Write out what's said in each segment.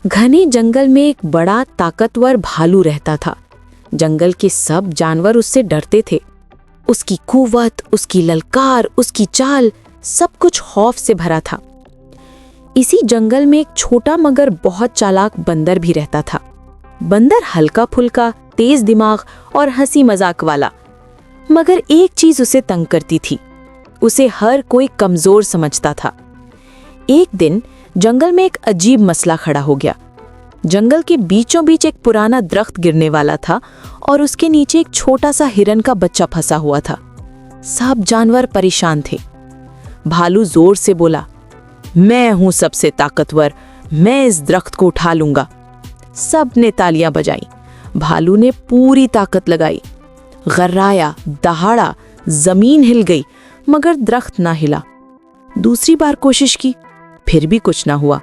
घने जंगल में एक बड़ा ताकतवर भालू रहता था। जंगल के सब जानवर उससे डरते थे। उसकी कुव्वत, उसकी ललकार, उसकी चाल, सब कुछ खौफ से भरा था। इसी जंगल में एक छोटा मगर बहुत चालाक बंदर भी रहता था। बंदर हल्का फुल्का, तेज दिमाग और हंसी मजाक वाला। मगर एक चीज उसे तंग करती थी, उसे हर कोई कमजोर समझता था। एक दिन जंगल में एक अजीब मसला खड़ा हो गया। जंगल के बीचों बीच एक पुराना दरख्त गिरने वाला था और उसके नीचे एक छोटा सा हिरन का बच्चा फंसा हुआ था। सब जानवर परेशान थे। भालू जोर से बोला, मैं हूं सबसे ताकतवर, मैं इस दरख्त को उठा लूंगा। सब ने तालियां बजाई। भालू ने पूरी ताकत लगाई, गर्राया, दहाड़ा, जमीन हिल गई, मगर दरख्त ना हिला। दूसरी बार कोशिश की, फिर भी कुछ ना हुआ।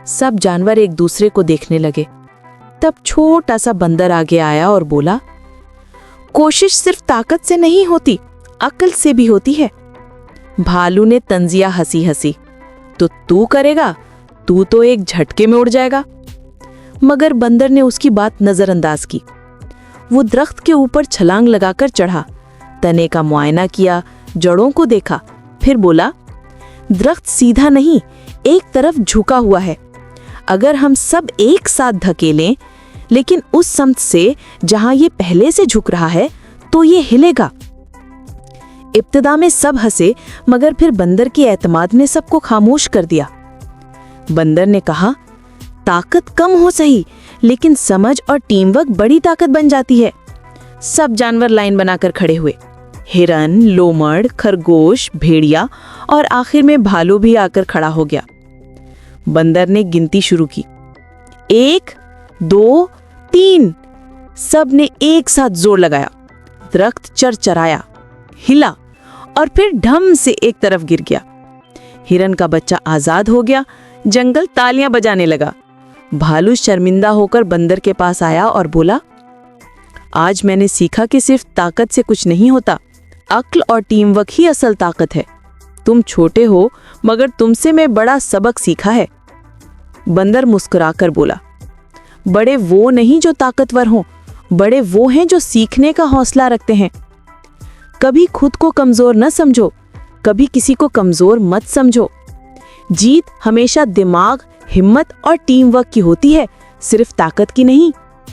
सब जानवर एक दूसरे को देखने लगे। तब छोटा सा बंदर आगे आया और बोला, कोशिश सिर्फ ताकत से नहीं होती, अक्ल से भी होती है। भालू ने तंजिया हंसी हंसी, तो तू करेगा, तू तो एक झटके में उड़ जाएगा। मगर बंदर ने उसकी बात नजरअंदाज की। वो दरख्त के ऊपर छलांग लगाकर चढ़ा, तने का मुआयना किया, जड़ों को देखा, फिर बोला, दरख्त सीधा नहीं, एक तरफ झुका हुआ है। अगर हम सब एक साथ धकेलें, लेकिन उस समत से जहां ये पहले से झुक रहा है, तो ये हिलेगा। इब्तिदा में सब हंसे, मगर फिर बंदर की एतमाद ने सबको खामोश कर दिया। बंदर ने कहा, ताकत कम हो सही, लेकिन समझ और टीम वर्क बड़ी ताकत बन जाती है। सब जानवर लाइन बनाकर खड़े हुए। हिरन, लोमड़, खरगोश, भेड़िया और आखिर में भालू भी आकर खड़ा हो गया। बंदर ने गिनती शुरू की, 1, 2, 3। सब ने एक साथ जोर लगाया। दरख्त चरचराया, हिला और फिर ढम से एक तरफ गिर गया। हिरन का बच्चा आजाद हो गया। जंगल तालियां बजाने लगा। भालू शर्मिंदा होकर बंदर के पास आया और बोला, आज मैंने सीखा कि सिर्फ ताकत से कुछ नहीं होता, अक्ल और टीम वर्क ही असल ताकत है। तुम छोटे हो, मगर तुमसे मैं बड़ा सबक सीखा है। बंदर मुस्कुराकर बोला, बड़े वो नहीं जो ताकतवर हों, बड़े वो हैं जो सीखने का हौसला रखते हैं। कभी खुद को कमजोर न समझो, कभी किसी को कमजोर मत समझो। जीत हमेशा दिमाग, हिम्मत और टीम वर्क की होती है, सिर्फ ताकत की नहीं।